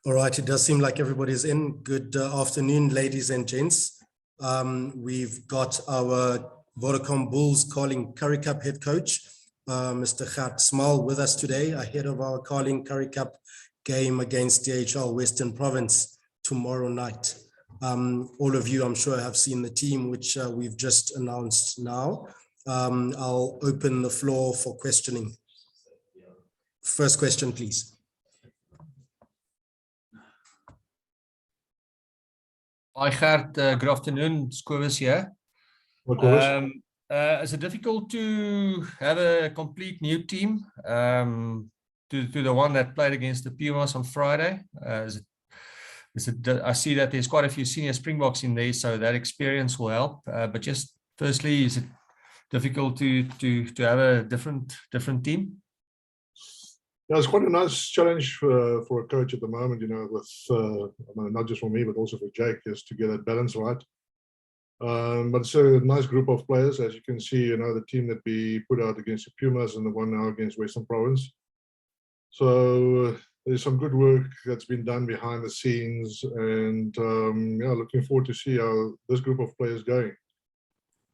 All right, it does seem like everybody's in. Good afternoon, ladies and gents. We've got our Vodacom Bulls Carling Currie Cup head coach, Mr. Gert Smal, with us today ahead of our Carling Currie Cup game against DHL Western Province tomorrow night. All of you, I'm sure, have seen the team, which we've just announced now. I'll open the floor for questioning. First question, please. Hi Gert, good afternoon, it's Coetzee here. Is it difficult to have a complete new team to the one that played against the Pumas on Friday? I see that there's quite a few senior Springboks in there, so that experience will help. But just firstly, is it difficult to have a different team? Yeah, it's quite a nice challenge for a coach at the moment, you know, with I mean, not just for me, but also for Jake, just to get that balance right. But it's a nice group of players, as you can see, you know, the team that we put out against the Pumas and the one now against Western Province. So there's some good work that's been done behind the scenes, and yeah, looking forward to see how this group of players going.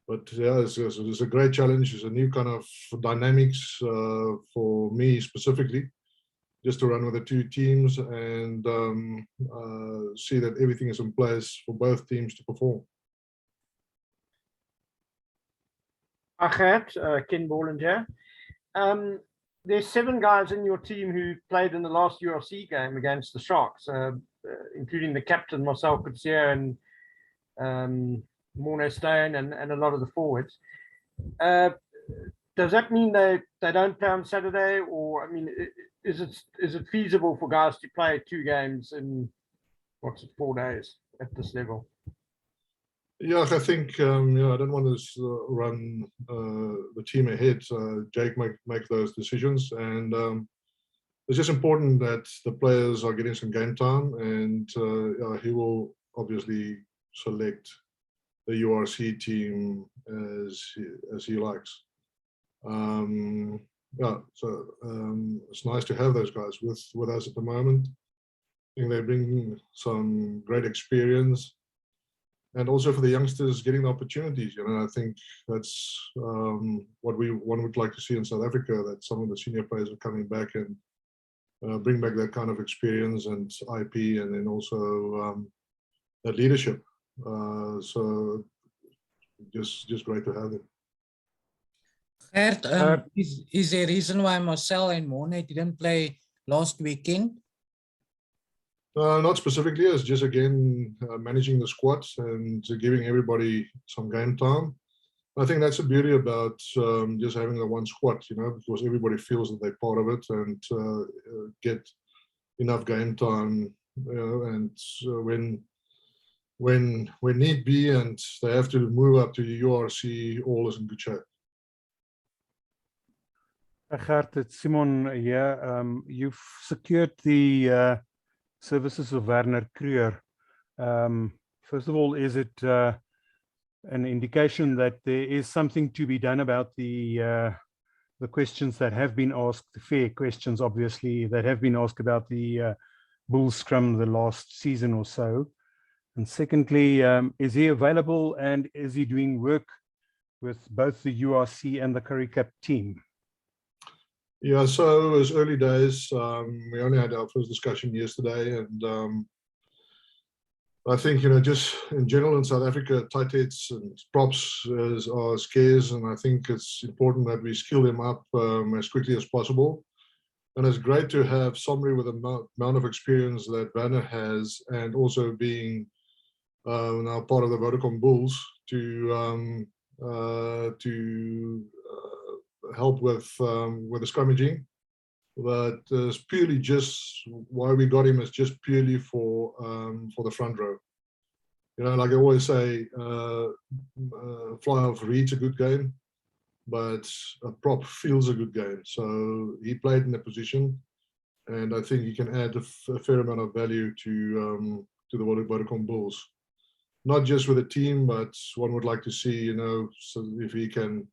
But yeah, it's a great challenge. It's a new kind of dynamics for me specifically, just to run with the two teams and see that everything is in place for both teams to perform. Gert, Ken Borland here. There's 7 guys in your team who played in the last URC game against the Sharks, including the captain, Marcell Coetzee, and Morne Steyn, and a lot of the forwards. Does that mean they don't play on Saturday, or I mean, is it feasible for guys to play 2 games in 4 days at this level? Yeah, I think yeah, I don't want to run the team ahead. Jake make those decisions, and it's just important that the players are getting some game time, and yeah, he will obviously select the URC team as he likes. Yeah, so it's nice to have those guys with us at the moment. I think they bring some great experience, and also for the youngsters getting the opportunities. You know, I think that's what one would like to see in South Africa, that some of the senior players are coming back and bring back that kind of experience and IP, and then also that leadership. So just great to have them. Gert, is there a reason why Marcell and Morne didn't play last weekend? Not specifically. It's just, again, managing the squads and giving everybody some game time. I think that's the beauty about just having the one squad, you know, because everybody feels that they're part of it and get enough game time, you know, and when need be and they have to move up to the URC, all is in good shape. Gert, it's Simon here. You've secured the services of Werner. First of all, is it an indication that there is something to be done about the questions that have been asked, the fair questions, obviously, that have been asked about the Bulls scrum the last season or so? And secondly, is he available, and is he doing work with both the URC and the Currie Cup team? Yeah, so it's early days. We only had our first discussion yesterday, and I think, you know, just in general in South Africa, tight heads and props are scarce, and I think it's important that we skill them up as quickly as possible. And it's great to have somebody with the amount of experience that Werner has, and also being now part of the Vodacom Bulls to help with the scrummaging. But it's purely just why we got him is just purely for the front row. You know, like I always say, fly-off reads a good game, but a prop feels a good game. So he played in the position, and I think he can add a fair amount of value to the Vodacom Bulls. Not just with the team, but one would like to see, you know, so if he can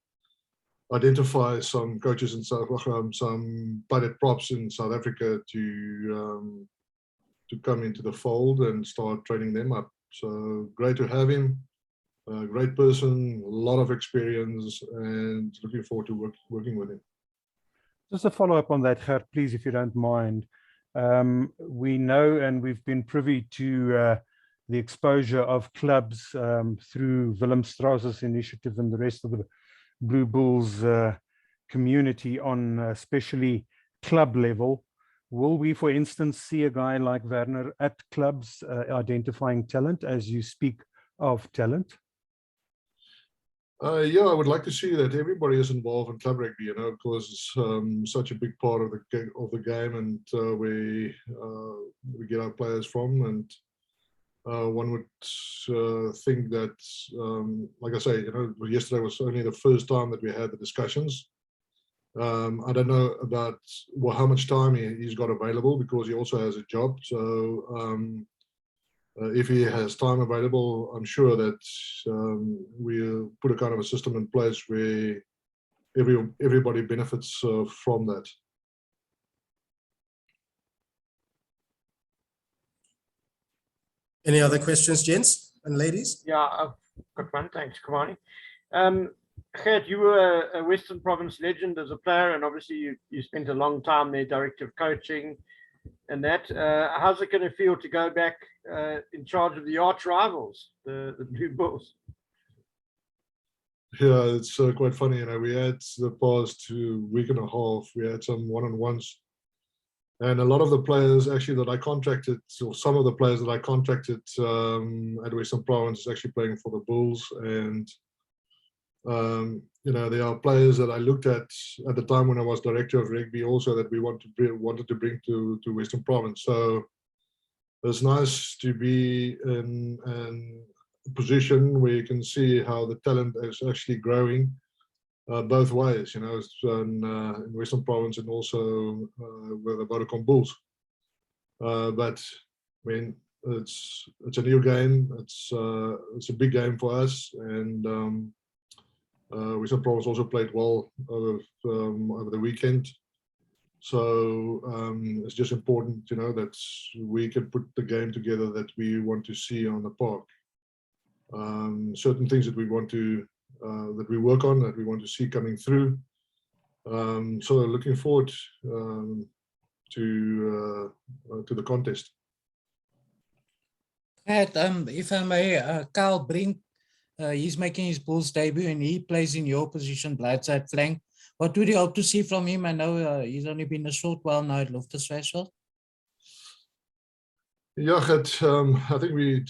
identify some coaches in South Africa, some tight props in South Africa to come into the fold and start training them up. So great to have him. A great person, a lot of experience, and looking forward to working with him. Just a follow-up on that, Gert, please, if you don't mind. We know and we've been privy to the exposure of clubs through Willem Strauss's initiative and the rest of the Blue Bulls community on especially club level. Will we, for instance, see a guy like Werner at clubs identifying talent as you speak of talent? Yeah, I would like to see that everybody is involved in club rugby, you know, because it's such a big part of the game, and we get our players from. And one would think that, like I say, you know, yesterday was only the first time that we had the discussions. I don't know about how much time he's got available, because he also has a job. So if he has time available, I'm sure that we'll put a kind of a system in place where everybody benefits from that. Any other questions, gents and ladies? Yeah, I've got one. Thanks, Kamani. Gert, you were a Western Province legend as a player, and obviously you spent a long time there, director of coaching and that. How's it going to feel to go back in charge of the arch rivals, the Blue Bulls? Yeah, it's quite funny. You know, we had the past week and a half, we had some one-on-ones. And a lot of the players actually that I contracted, or some of the players that I contracted at Western Province is actually playing for the Bulls. And, you know, there are players that I looked at the time when I was director of rugby also that we wanted to bring to Western Province. So it's nice to be in a position where you can see how the talent is actually growing both ways, you know, in Western Province and also with the Vodacom Bulls. But I mean, it's a new game. It's a big game for us, and Western Province also played well over the weekend. So it's just important, you know, that we can put the game together that we want to see on the park. Certain things that we want to that we work on, that we want to see coming through. So looking forward to the contest. Gert, if I may, Carl Brink, he's making his Bulls debut and he plays in your position, blindside flank. What would you hope to see from him? I know he's only been a short while now at Loftuswessel. Yeah, I think we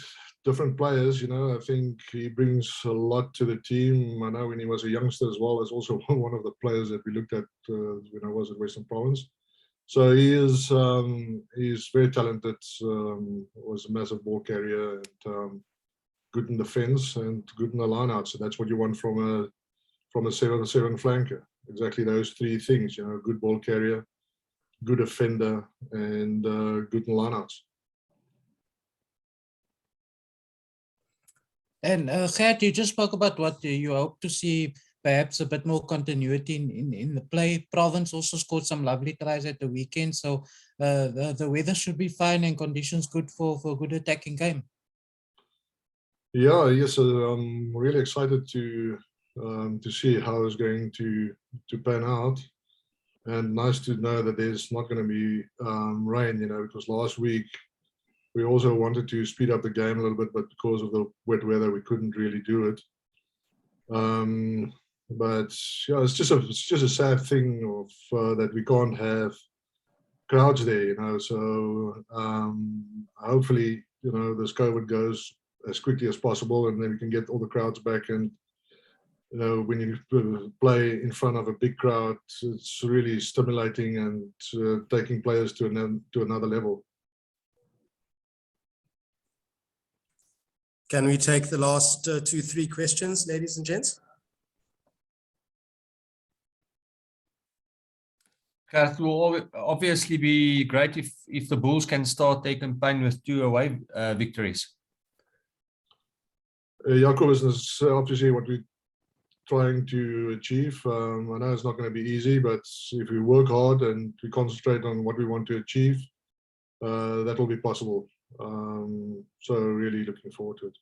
different players, you know. I think he brings a lot to the team. I know when he was a youngster as well, as also one of the players that we looked at when I was at Western Province. So he is he's very talented, was a massive ball carrier, and good in defense and good in the line out. So that's what you want from a 7-7 flanker. Exactly those three things, you know, good ball carrier, good defender, and good in line outs. And Gert, you just spoke about what you hope to see, perhaps a bit more continuity in the play. Province also scored some lovely tries at the weekend, so the weather should be fine and conditions good for a good attacking game. Yeah, yes, I'm really excited to see how it's going to pan out, and nice to know that there's not going to be rain, you know, because last week we also wanted to speed up the game a little bit, but because of the wet weather, we couldn't really do it. But yeah, it's just a sad thing of that we can't have crowds there, you know. So hopefully, you know, this COVID goes as quickly as possible, and then we can get all the crowds back. And you know, when you play in front of a big crowd, it's really stimulating and taking players to another level. Can we take the last 2-3 questions, ladies and gents? It will obviously be great if the Bulls can start their campaign with 2 away victories. Jacob, is obviously what we're trying to achieve. I know it's not going to be easy, but if we work hard and we concentrate on what we want to achieve, that will be possible. So really looking forward to it.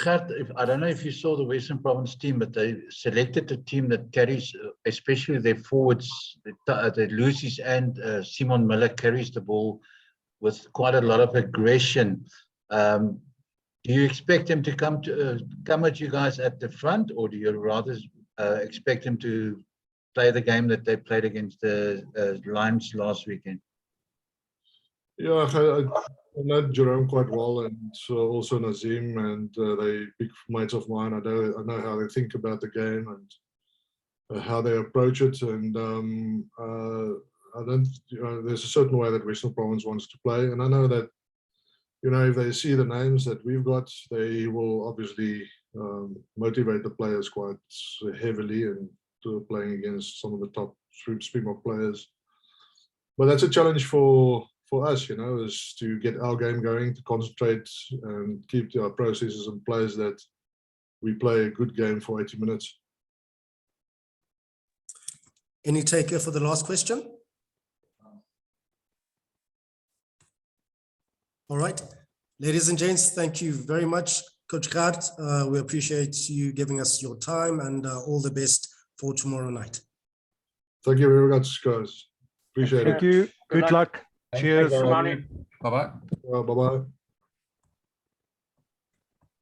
Gert, I don't know if you saw the Western Province team, but they selected a team that carries, especially their forwards, the Lucy's and Simon Miller carries the ball with quite a lot of aggression. Do you expect them to come at you guys at the front, or do you rather expect them to play the game that they played against the Lions last weekend? Yeah, I know Jerome quite well, and also Nazim, and they big mates of mine. I know how they think about the game and how they approach it, and I don't. There's a certain way that Western Province wants to play, and I know that if they see the names that we've got, they will obviously motivate the players quite heavily and playing against some of the top Springbok players. But that's a challenge for us, is to get our game going, to concentrate and keep our processes in place that we play a good game for 80 minutes. Any taker for the last question? All right, ladies and gents, thank you very much, Coach Gert. We appreciate you giving us your time, and all the best for tomorrow night. Thank you very much, guys. Appreciate it. Thank you. Good luck. Thank Cheers. you, everybody. Bye-bye. Bye-bye.